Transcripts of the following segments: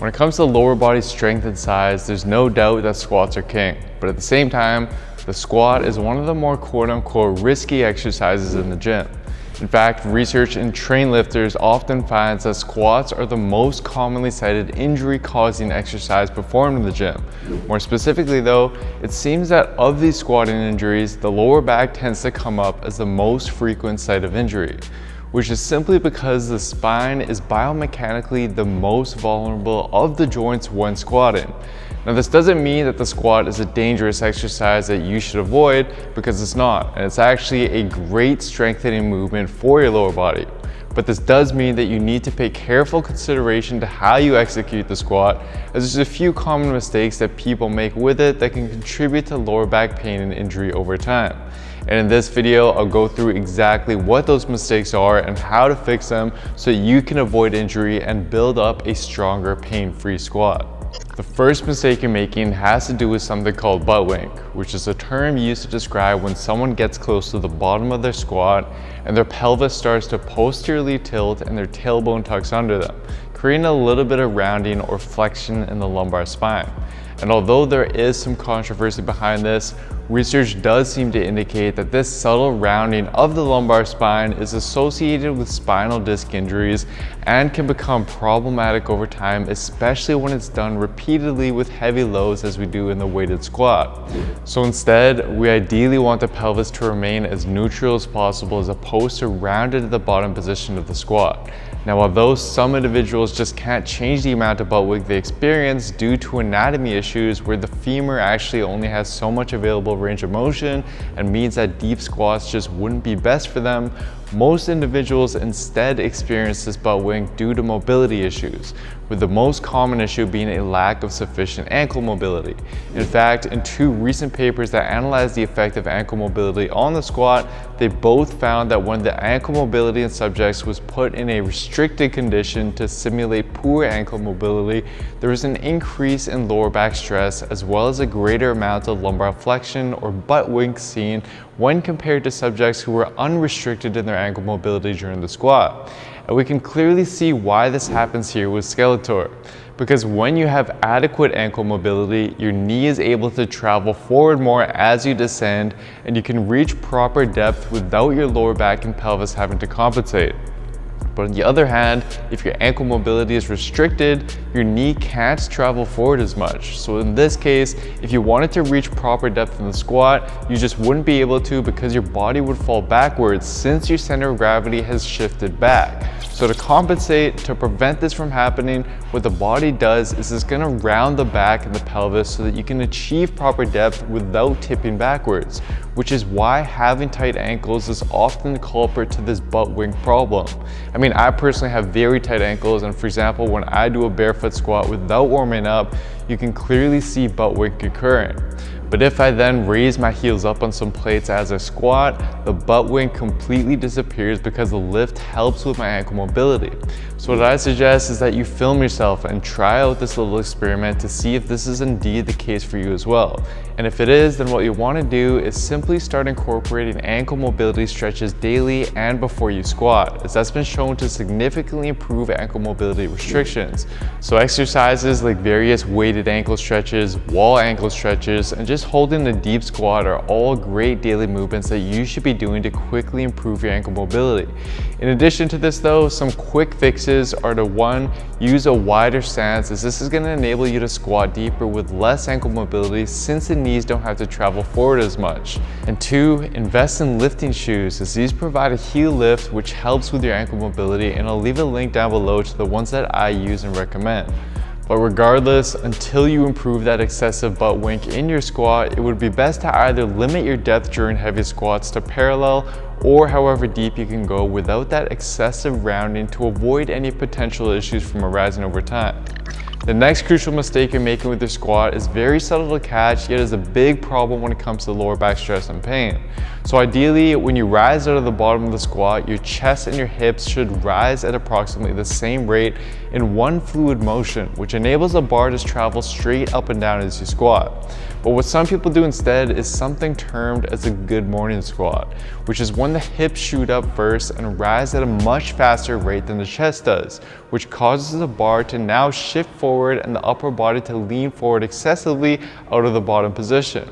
When it comes to lower body strength and size, there's no doubt that squats are king. But at the same time, the squat is one of the more quote-unquote risky exercises in the gym. In fact, research in train lifters often finds that squats are the most commonly cited injury-causing exercise performed in the gym. More specifically though, it seems that of these squatting injuries, the lower back tends to come up as the most frequent site of injury, which is simply because the spine is biomechanically the most vulnerable of the joints when squatting. Now this doesn't mean that the squat is a dangerous exercise that you should avoid, because it's not, and it's actually a great strengthening movement for your lower body. But this does mean that you need to pay careful consideration to how you execute the squat, as there's a few common mistakes that people make with it that can contribute to lower back pain and injury over time. And in this video, I'll go through exactly what those mistakes are and how to fix them so you can avoid injury and build up a stronger pain-free squat. The first mistake you're making has to do with something called butt wink, which is a term used to describe when someone gets close to the bottom of their squat and their pelvis starts to posteriorly tilt and their tailbone tucks under them, creating a little bit of rounding or flexion in the lumbar spine. And although there is some controversy behind this, research does seem to indicate that this subtle rounding of the lumbar spine is associated with spinal disc injuries and can become problematic over time, especially when it's done repeatedly with heavy loads as we do in the weighted squat. So instead, we ideally want the pelvis to remain as neutral as possible as opposed to rounded at the bottom position of the squat. Now, although some individuals just can't change the amount of butt wink they experience due to anatomy issues where the femur actually only has so much available range of motion and means that deep squats just wouldn't be best for them, most individuals instead experience this butt wink due to mobility issues, with the most common issue being a lack of sufficient ankle mobility. In fact, in two recent papers that analyzed the effect of ankle mobility on the squat, they both found that when the ankle mobility in subjects was put in a restricted condition to simulate poor ankle mobility, there was an increase in lower back stress as well as a greater amount of lumbar flexion or butt wink seen when compared to subjects who were unrestricted in their ankle mobility during the squat. And we can clearly see why this happens here with Skeletor, because when you have adequate ankle mobility, your knee is able to travel forward more as you descend, and you can reach proper depth without your lower back and pelvis having to compensate. But on the other hand, if your ankle mobility is restricted, your knee can't travel forward as much. So in this case, if you wanted to reach proper depth in the squat, you just wouldn't be able to because your body would fall backwards since your center of gravity has shifted back. So to compensate, to prevent this from happening, what the body does is it's going to round the back and the pelvis so that you can achieve proper depth without tipping backwards, which is why having tight ankles is often the culprit to this butt wink problem. I mean, I personally have very tight ankles, and for example, when I do a barefoot squat without warming up, you can clearly see butt wink occurring. But if I then raise my heels up on some plates as I squat, the butt wink completely disappears because the lift helps with my ankle mobility. So what I suggest is that you film yourself and try out this little experiment to see if this is indeed the case for you as well. And if it is, then what you want to do is simply start incorporating ankle mobility stretches daily and before you squat, as that's been shown to significantly improve ankle mobility restrictions. So exercises like various weighted ankle stretches, wall ankle stretches, and just holding a deep squat are all great daily movements that you should be doing to quickly improve your ankle mobility. In addition to this though, some quick fixes are to 1, use a wider stance, as this is going to enable you to squat deeper with less ankle mobility since the knees don't have to travel forward as much. And 2, invest in lifting shoes, as these provide a heel lift which helps with your ankle mobility, and I'll leave a link down below to the ones that I use and recommend. But regardless, until you improve that excessive butt wink in your squat, it would be best to either limit your depth during heavy squats to parallel or however deep you can go without that excessive rounding to avoid any potential issues from arising over time. The next crucial mistake you're making with your squat is very subtle to catch, yet is a big problem when it comes to lower back stress and pain. So ideally, when you rise out of the bottom of the squat, your chest and your hips should rise at approximately the same rate in one fluid motion, which enables the bar to travel straight up and down as you squat. But what some people do instead is something termed as a good morning squat, which is when the hips shoot up first and rise at a much faster rate than the chest does, which causes the bar to now shift forward forward and the upper body to lean forward excessively out of the bottom position.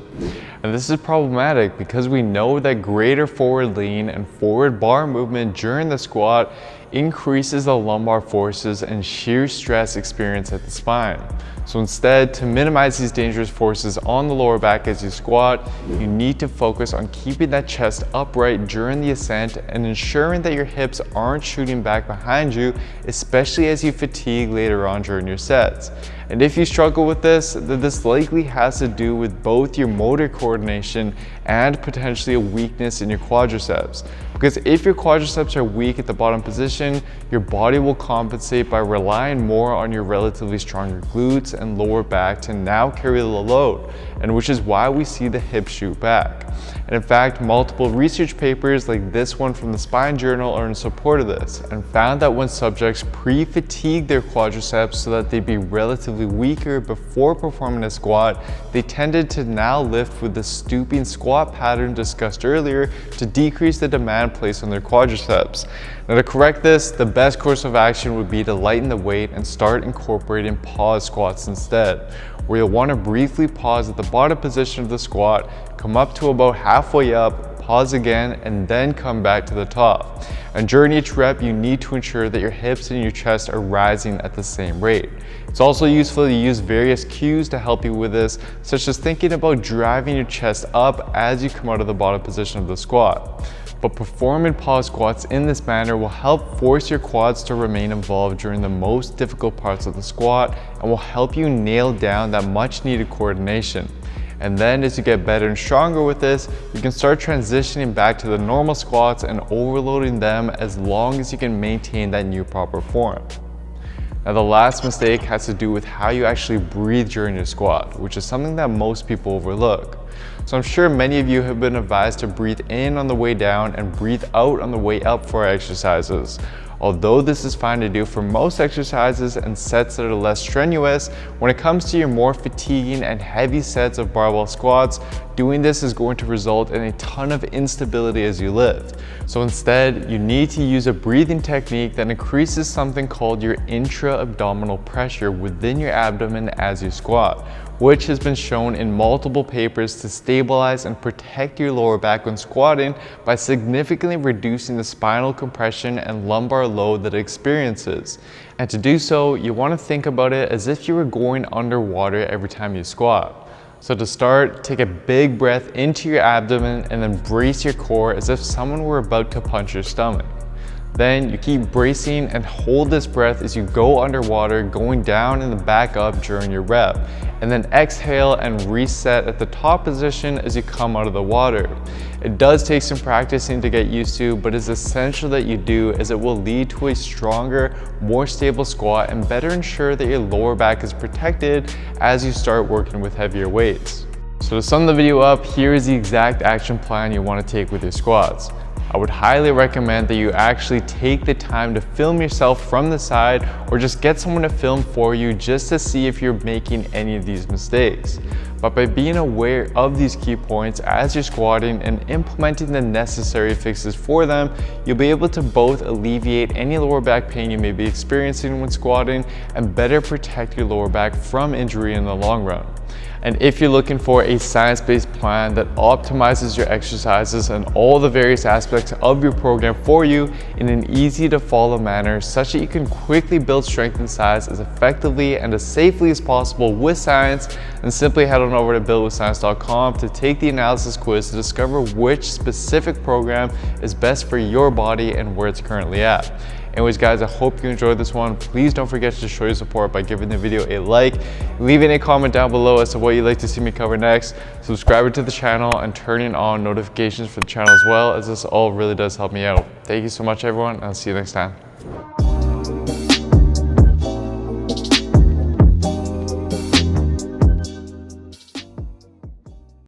And this is problematic because we know that greater forward lean and forward bar movement during the squat increases the lumbar forces and shear stress experienced at the spine. So instead, to minimize these dangerous forces on the lower back as you squat, you need to focus on keeping that chest upright during the ascent and ensuring that your hips aren't shooting back behind you, especially as you fatigue later on during your sets. And if you struggle with this, then this likely has to do with both your motor coordination and potentially a weakness in your quadriceps. Because if your quadriceps are weak at the bottom position, your body will compensate by relying more on your relatively stronger glutes and lower back to now carry the load, and which is why we see the hips shoot back. And in fact, multiple research papers like this one from the Spine Journal are in support of this, and found that when subjects pre-fatigue their quadriceps so that they'd be relatively weaker before performing a squat, they tended to now lift with the stooping squat pattern discussed earlier to decrease the demand placed on their quadriceps. Now to correct this, the best course of action would be to lighten the weight and start incorporating pause squats instead, where you'll want to briefly pause at the bottom position of the squat, come up to about halfway up, pause again, and then come back to the top. And during each rep, you need to ensure that your hips and your chest are rising at the same rate. It's also useful to use various cues to help you with this, such as thinking about driving your chest up as you come out of the bottom position of the squat. But performing pause squats in this manner will help force your quads to remain involved during the most difficult parts of the squat and will help you nail down that much needed coordination. And then as you get better and stronger with this, you can start transitioning back to the normal squats and overloading them as long as you can maintain that new proper form. Now the last mistake has to do with how you actually breathe during your squat, which is something that most people overlook. So I'm sure many of you have been advised to breathe in on the way down and breathe out on the way up for our exercises. Although this is fine to do for most exercises and sets that are less strenuous, when it comes to your more fatiguing and heavy sets of barbell squats, doing this is going to result in a ton of instability as you lift. So instead, you need to use a breathing technique that increases something called your intra-abdominal pressure within your abdomen as you squat, which has been shown in multiple papers to stabilize and protect your lower back when squatting by significantly reducing the spinal compression and lumbar load that it experiences. And to do so, you want to think about it as if you were going underwater every time you squat. So to start, take a big breath into your abdomen and then brace your core as if someone were about to punch your stomach. Then you keep bracing and hold this breath as you go underwater, going down and then back up during your rep. And then exhale and reset at the top position as you come out of the water. It does take some practicing to get used to, but it's essential that you do, as it will lead to a stronger, more stable squat and better ensure that your lower back is protected as you start working with heavier weights. So to sum the video up, here is the exact action plan you want to take with your squats. I would highly recommend that you actually take the time to film yourself from the side, or just get someone to film for you just to see if you're making any of these mistakes. But by being aware of these key points as you're squatting and implementing the necessary fixes for them, you'll be able to both alleviate any lower back pain you may be experiencing when squatting and better protect your lower back from injury in the long run. And if you're looking for a science-based plan that optimizes your exercises and all the various aspects of your program for you in an easy to follow manner, such that you can quickly build strength and size as effectively and as safely as possible with science, then simply head on over to buildwithscience.com to take the analysis quiz to discover which specific program is best for your body and where it's currently at. Anyways guys, I hope you enjoyed this one. Please don't forget to show your support by giving the video a like, leaving a comment down below as to what you'd like to see me cover next, subscribing to the channel, and turning on notifications for the channel as well, as this all really does help me out. Thank you so much everyone, and I'll see you next time.